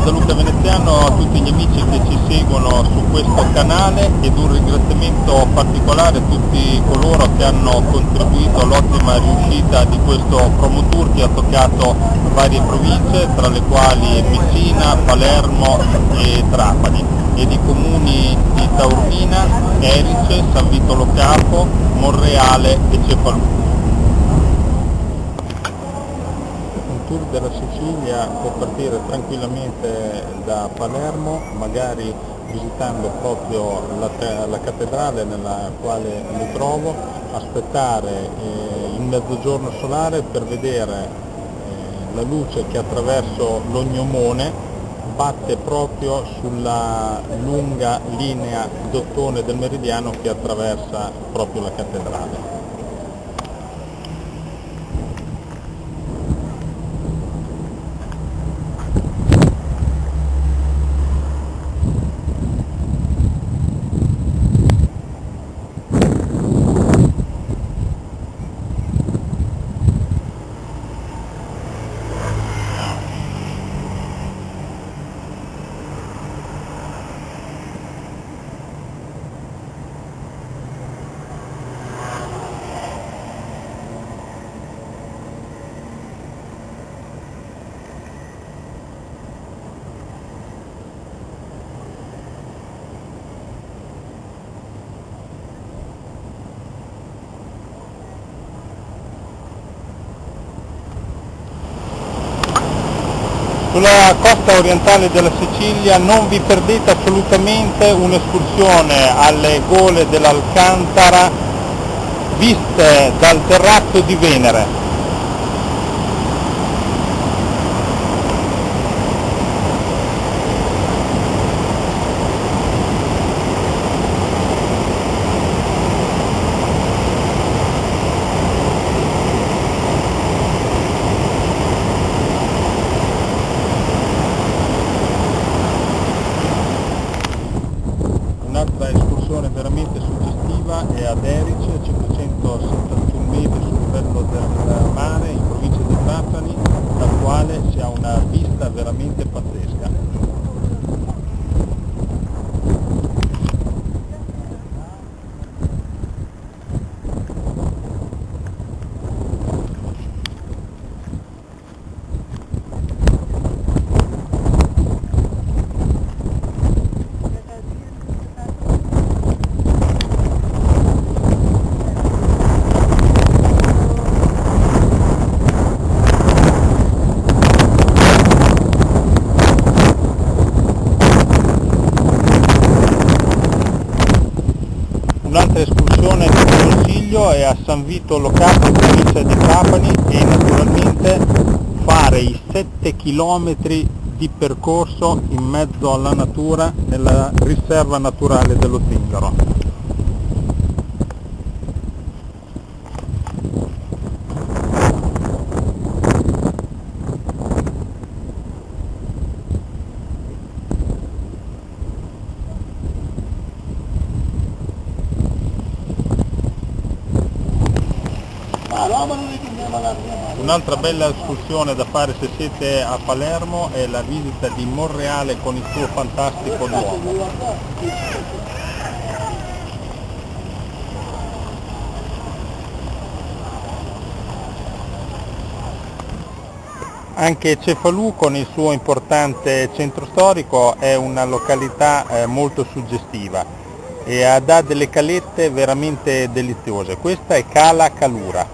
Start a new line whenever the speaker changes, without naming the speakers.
da Luca Veneziano a tutti gli amici che ci seguono su questo canale ed un ringraziamento particolare a tutti coloro che hanno contribuito all'ottima riuscita di questo promo tour che ha toccato varie province, tra le quali Messina, Palermo e Trapani, ed i comuni di Taormina, Erice, San Vito Lo Capo, Monreale e Cefalù. Un tour della Sicilia può partire tranquillamente da Palermo, magari visitando proprio la cattedrale nella quale mi trovo, aspettare il mezzogiorno solare per vedere la luce che attraverso l'Ognomone batte proprio sulla lunga linea d'ottone del meridiano che attraversa proprio la cattedrale. Sulla costa orientale della Sicilia non vi perdete assolutamente un'escursione alle gole dell'Alcantara viste dal terrazzo di Venere. Un'altra escursione veramente suggestiva è ad Erice, a 571 metri sul livello del mare, in provincia di Trapani, dal quale si ha una vista veramente pazzesca. Un'altra escursione che vi consiglio è a San Vito Lo Capo, in provincia di Trapani, e naturalmente fare i 7 km di percorso in mezzo alla natura nella riserva naturale dello Zingaro. Un'altra bella escursione da fare se siete a Palermo è la visita di Monreale con il suo fantastico Duomo. Anche Cefalù con il suo importante centro storico è una località molto suggestiva e ha delle calette veramente deliziose. Questa è Cala Calura.